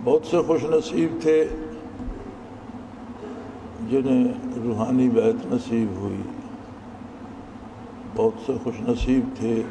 بہت سے خوش نصیب تھے جنہیں روحانی بیعت نصیب ہوئی، بہت سے خوش نصیب تھے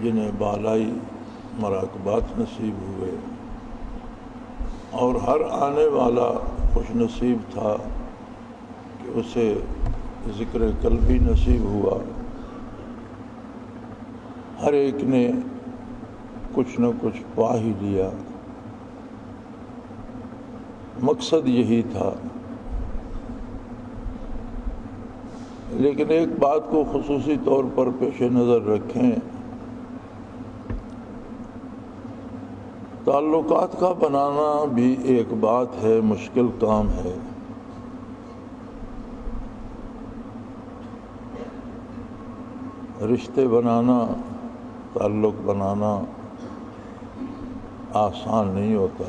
جنہیں بالائی مراقبات نصیب ہوئے، اور ہر آنے والا خوش نصیب تھا کہ اسے ذکر قلبی نصیب ہوا۔ ہر ایک نے کچھ نہ کچھ پا ہی لیا، مقصد یہی تھا۔ لیکن ایک بات کو خصوصی طور پر پیش نظر رکھیں، تعلقات کا بنانا بھی ایک بات ہے، مشکل کام ہے۔ رشتے بنانا، تعلق بنانا آسان نہیں ہوتا،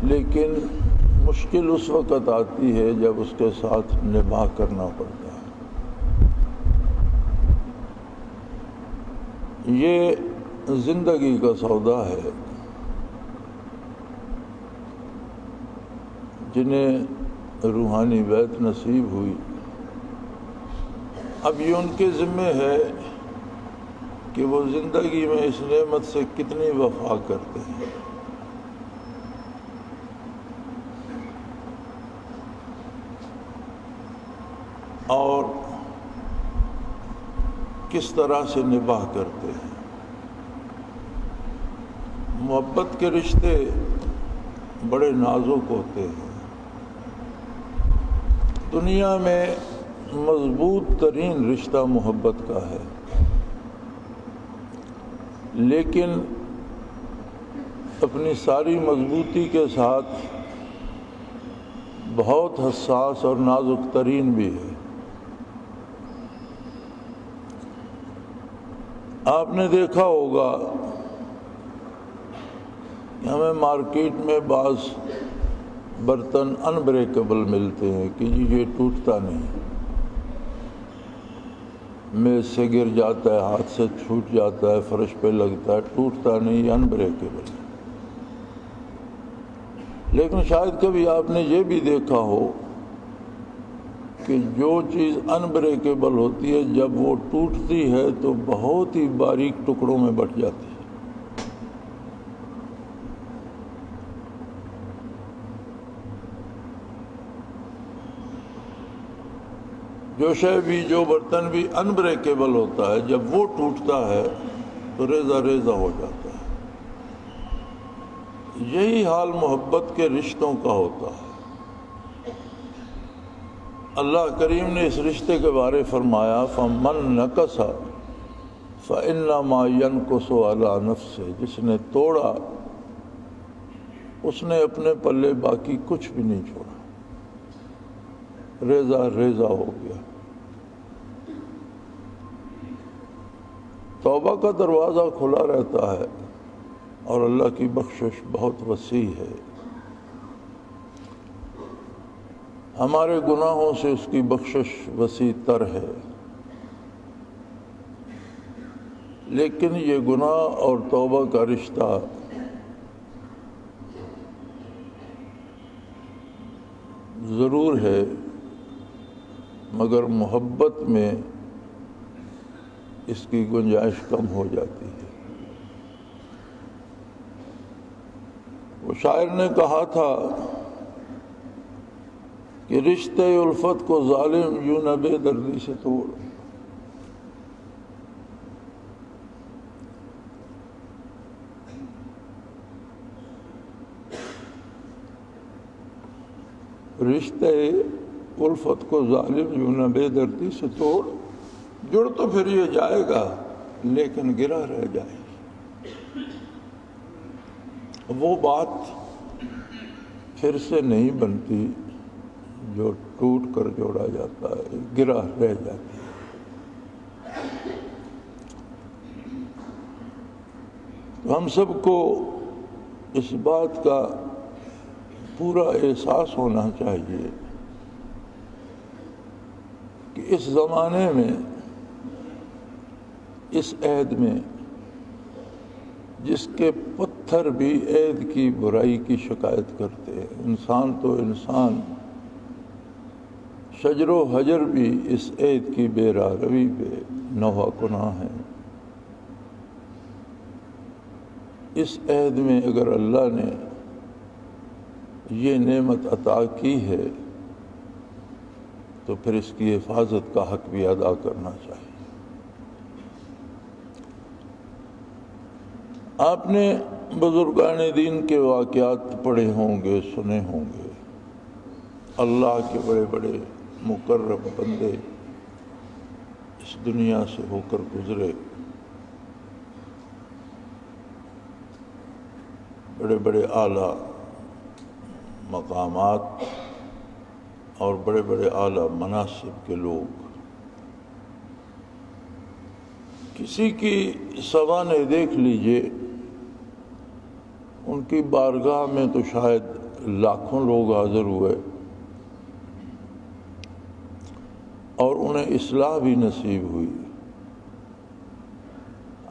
لیکن مشکل اس وقت آتی ہے جب اس کے ساتھ نبھا کرنا پڑتا ہے۔ یہ زندگی کا سودا ہے۔ جنہیں روحانی بیعت نصیب ہوئی، اب یہ ان کے ذمہ ہے کہ وہ زندگی میں اس نعمت سے کتنی وفا کرتے ہیں۔ اور کس طرح سے نباہ کرتے ہیں۔ محبت کے رشتے بڑے نازک ہوتے ہیں۔ دنیا میں مضبوط ترین رشتہ محبت کا ہے، لیکن اپنی ساری مضبوطی کے ساتھ بہت حساس اور نازک ترین بھی ہے۔ آپ نے دیکھا ہوگا کہ ہمیں مارکیٹ میں بعض برتن انبریکیبل ملتے ہیں کہ جی یہ ٹوٹتا نہیں، میز سے گر جاتا ہے، ہاتھ سے چھوٹ جاتا ہے، فرش پہ لگتا ہے، ٹوٹتا نہیں، یہ انبریکیبل ہے۔ لیکن شاید کبھی آپ نے یہ بھی دیکھا ہو کہ جو چیز انبریکیبل ہوتی ہے جب وہ ٹوٹتی ہے تو بہت ہی باریک ٹکڑوں میں بٹ جاتی ہے۔ جو شے بھی، جو برتن بھی انبریکیبل ہوتا ہے، جب وہ ٹوٹتا ہے تو ریزہ ریزہ ہو جاتا ہے۔ یہی حال محبت کے رشتوں کا ہوتا ہے۔ اللہ کریم نے اس رشتے کے بارے فرمایا فَمَن نَكَسَ فَإِنَّمَا يَنْكُسُ عَلَى نَفْسِهِ، جس نے توڑا اس نے اپنے پلے باقی کچھ بھی نہیں چھوڑا، ریزہ ریزہ ہو گیا۔ توبہ کا دروازہ کھلا رہتا ہے اور اللہ کی بخشش بہت وسیع ہے۔ ہمارے گناہوں سے اس کی بخشش وسیع تر ہے، لیکن یہ گناہ اور توبہ کا رشتہ ضرور ہے، مگر محبت میں اس کی گنجائش کم ہو جاتی ہے۔ وہ شاعر نے کہا تھا کہ رشتے الفت کو ظالم یوں نہ بے دردی سے توڑ۔ رشتے الفت کو ظالم یوں نہ بے دردی سے توڑ، جڑ تو پھر یہ جائے گا لیکن گرا رہ جائے گی۔ وہ بات پھر سے نہیں بنتی جو ٹوٹ کر جوڑا جاتا ہے، گرا رہ جاتی ہے۔ تو ہم سب کو اس بات کا پورا احساس ہونا چاہیے کہ اس زمانے میں، اس عہد میں جس کے پتھر بھی عید کی برائی کی شکایت کرتے ہیں، انسان تو انسان، شجر و حجر بھی اس عید کی بے راروی پہ نوحہ کناں ہیں۔ اس عید میں اگر اللہ نے یہ نعمت عطا کی ہے تو پھر اس کی حفاظت کا حق بھی ادا کرنا چاہیے۔ آپ نے بزرگان دین کے واقعات پڑھے ہوں گے، سنے ہوں گے۔ اللہ کے بڑے بڑے مقرب بندے اس دنیا سے ہو کر گزرے، بڑے بڑے اعلیٰ مقامات اور بڑے بڑے اعلیٰ مناصب کے لوگ۔ کسی کی سوانح دیکھ لیجئے، ان کی بارگاہ میں تو شاید لاکھوں لوگ حاضر ہوئے اور انہیں اصلاح بھی نصیب ہوئی،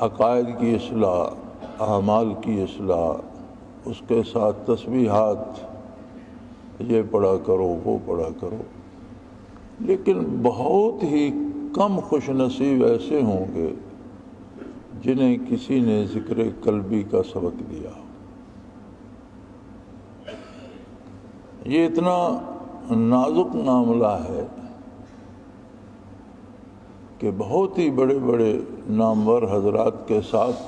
عقائد کی اصلاح، اعمال کی اصلاح، اس کے ساتھ تسبیحات، یہ پڑھا کرو وہ پڑھا کرو۔ لیکن بہت ہی کم خوش نصیب ایسے ہوں گے جنہیں کسی نے ذکر قلبی کا سبق دیا۔ یہ اتنا نازک معاملہ ہے کہ بہت ہی بڑے بڑے نامور حضرات کے ساتھ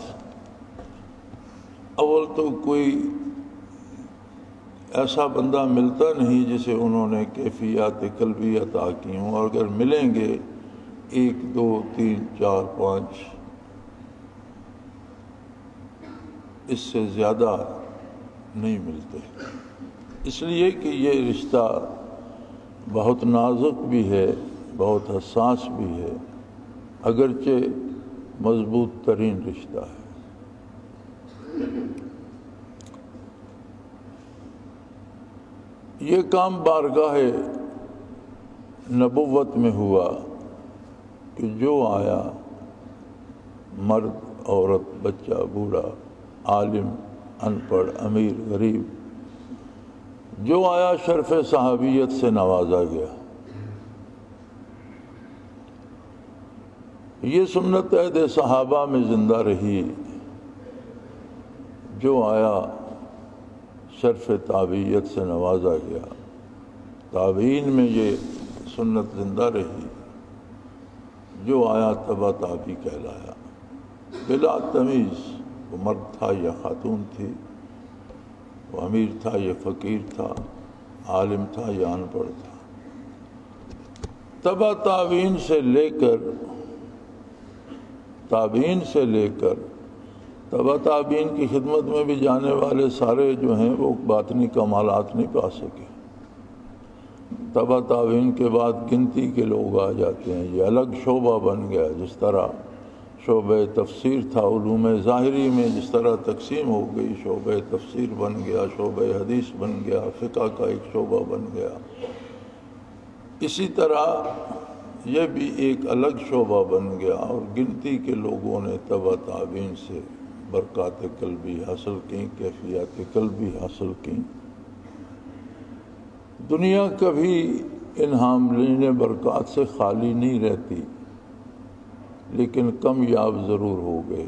اول تو کوئی ایسا بندہ ملتا نہیں جسے انہوں نے کیفیات قلبی عطا کی ہوں، اور اگر ملیں گے 1 2 3 4 5 اس سے زیادہ نہیں ملتے، اس لیے کہ یہ رشتہ بہت نازک بھی ہے، بہت حساس بھی ہے، اگرچہ مضبوط ترین رشتہ ہے۔ یہ کام بارگاہ نبوت میں ہوا کہ جو آیا، مرد، عورت، بچہ، بوڑھا، عالم، ان پڑھ، امیر، غریب، جو آیا شرف صحابیت سے نوازا گیا۔ یہ سنت عہد صحابہ میں زندہ رہی، جو آیا شرف تابعیت سے نوازا گیا۔ تابعین میں یہ سنت زندہ رہی، جو آیا تبع تابعی کہلایا، بلا تمیز، وہ مرد تھا یا خاتون تھی، وہ امیر تھا یا فقیر تھا، عالم تھا یا ان پڑھ تھا۔ تبع تابعین سے لے کر تبع تابعین کی خدمت میں بھی جانے والے سارے جو ہیں وہ باطنی کمالات نہیں پا سکے۔ تبع تابعین کے بعد گنتی کے لوگ آ جاتے ہیں، یہ الگ شعبہ بن گیا۔ جس طرح شعبہ تفسیر تھا علوم ظاہری میں، جس طرح تقسیم ہو گئی، شعبہ تفسیر بن گیا، شعبہ حدیث بن گیا، فقہ کا ایک شعبہ بن گیا، اسی طرح یہ بھی ایک الگ شعبہ بن گیا، اور گنتی کے لوگوں نے تبع تابعین سے برکات قلبی حاصل کی، کیفیات قلبی حاصل کی۔ دنیا کبھی ان حاملین برکات سے خالی نہیں رہتی، لیکن کمیاب ضرور ہو گئے۔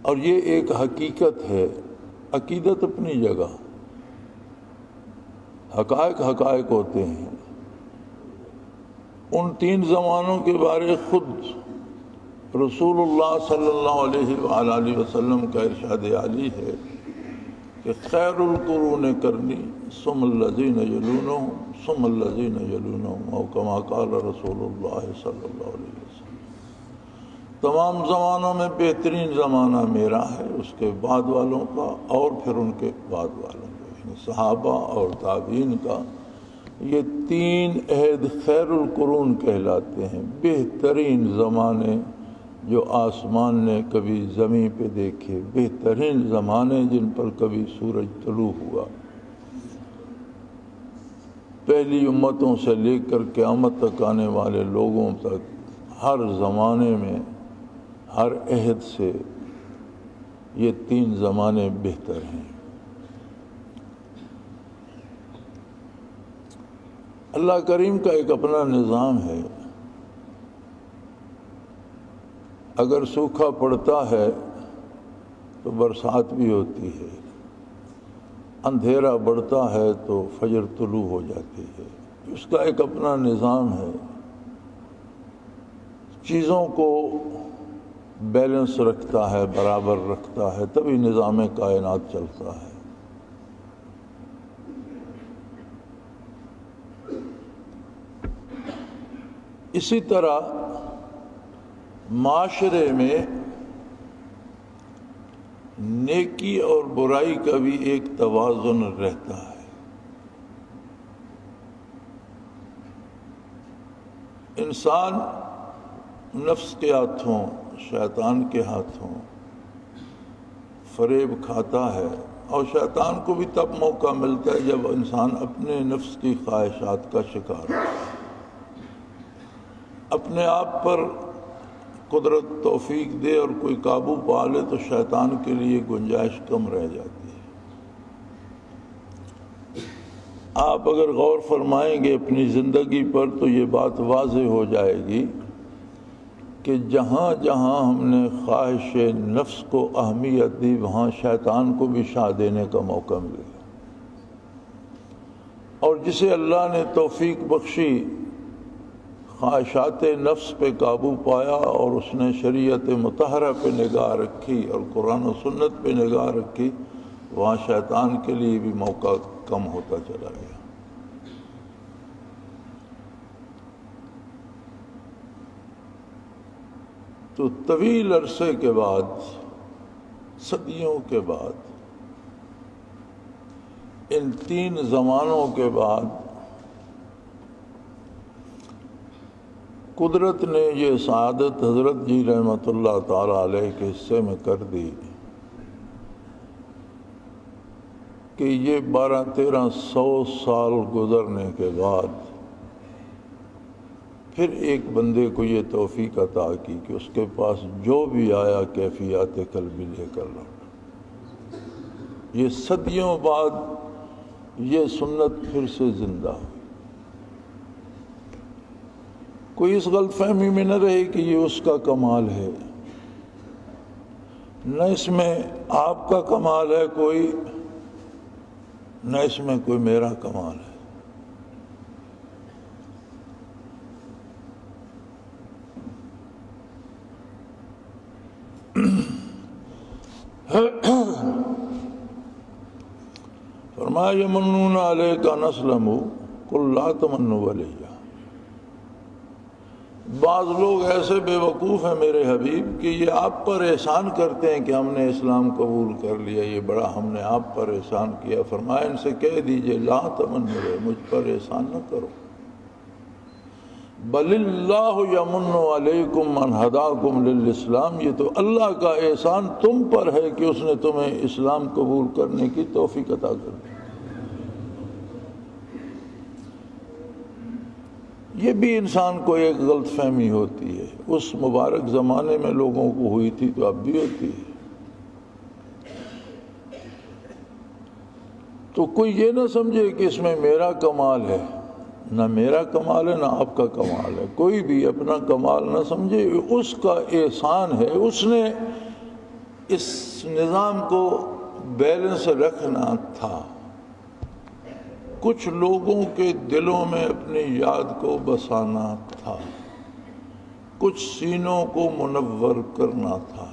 اور یہ ایک حقیقت ہے، عقیدت اپنی جگہ، حقائق ہوتے ہیں۔ ان 3 زمانوں کے بارے خود رسول اللہ صلی اللہ علیہ وآلہ وسلم کا ارشاد عالی ہے کہ خیر القرون قرنی ثم الذین یلونہم ثم الذین یلونہم، او کما قال رسول اللہ صلی اللہ علیہ وسلم۔ تمام زمانوں میں بہترین زمانہ میرا ہے، اس کے بعد والوں کا، اور پھر ان کے بعد والوں کا، یعنی صحابہ اور تابعین کا۔ یہ 3 عہد خیر القرون کہلاتے ہیں، بہترین زمانے جو آسمان نے کبھی زمین پہ دیکھے، بہترین زمانے جن پر کبھی سورج طلوع ہوا۔ پہلی امتوں سے لے کر قیامت تک آنے والے لوگوں تک ہر زمانے میں ہر عہد سے یہ 3 زمانے بہتر ہیں۔ اللہ کریم کا ایک اپنا نظام ہے، اگر سوکھا پڑتا ہے تو برسات بھی ہوتی ہے، اندھیرا بڑھتا ہے تو فجر طلوع ہو جاتی ہے۔ اس کا ایک اپنا نظام ہے، چیزوں کو بیلنس رکھتا ہے، برابر رکھتا ہے، تبھی نظام کائنات چلتا ہے۔ اسی طرح معاشرے میں نیکی اور برائی کا بھی ایک توازن رہتا ہے۔ انسان نفس کے ہاتھوں، شیطان کے ہاتھوں فریب کھاتا ہے، اور شیطان کو بھی تب موقع ملتا ہے جب انسان اپنے نفس کی خواہشات کا شکار ہوتا ہے۔ اپنے آپ پر قدرت توفیق دے اور کوئی قابو پا لے تو شیطان کے لیے گنجائش کم رہ جاتی ہے۔ آپ اگر غور فرمائیں گے اپنی زندگی پر تو یہ بات واضح ہو جائے گی کہ جہاں جہاں ہم نے خواہش نفس کو اہمیت دی وہاں شیطان کو بھی شاہ دینے کا موقع ملے گا، اور جسے اللہ نے توفیق بخشی، خواہشات نفس پہ قابو پایا اور اس نے شریعت مطہرہ پہ نگاہ رکھی اور قرآن و سنت پہ نگاہ رکھی، وہاں شیطان کے لیے بھی موقع کم ہوتا چلا گیا۔ تو طویل عرصے کے بعد، صدیوں کے بعد، ان 3 زمانوں کے بعد قدرت نے یہ سعادت حضرت جی رحمۃ اللہ تعالی علیہ کے حصے میں کر دی کہ یہ 1200-1300 سال گزرنے کے بعد پھر ایک بندے کو یہ توفیق عطا کی کہ اس کے پاس جو بھی آیا کیفیات قلبی لے کر لوٹا۔ یہ صدیوں بعد یہ سنت پھر سے زندہ ہوئی۔ کوئی اس غلط فہمی میں نہ رہے کہ یہ اس کا کمال ہے، نہ اس میں آپ کا کمال ہے کوئی، نہ اس میں کوئی میرا کمال ہے۔ فرمایا یمنون علیک ان اسلموا قل لا تمنوا علیہ۔ بعض لوگ ایسے بے وقوف ہیں میرے حبیب کہ یہ آپ پر احسان کرتے ہیں کہ ہم نے اسلام قبول کر لیا، یہ بڑا ہم نے آپ پر احسان کیا۔ فرمایا ان سے کہہ دیجئے لا تمنوا، مجھ پر احسان نہ کرو، بل اللہ یمن علیکم ان ہداکم للاسلام، یہ تو اللہ کا احسان تم پر ہے کہ اس نے تمہیں اسلام قبول کرنے کی توفیق عطا کر دی۔ یہ بھی انسان کو ایک غلط فہمی ہوتی ہے، اس مبارک زمانے میں لوگوں کو ہوئی تھی تو اب بھی ہوتی ہے۔ تو کوئی یہ نہ سمجھے کہ اس میں میرا کمال ہے، نہ میرا کمال ہے نہ آپ کا کمال ہے، کوئی بھی اپنا کمال نہ سمجھے، اس کا احسان ہے، اس نے اس نظام کو بیلنس رکھنا تھا، کچھ لوگوں کے دلوں میں اپنی یاد کو بسانا تھا، کچھ سینوں کو منور کرنا تھا۔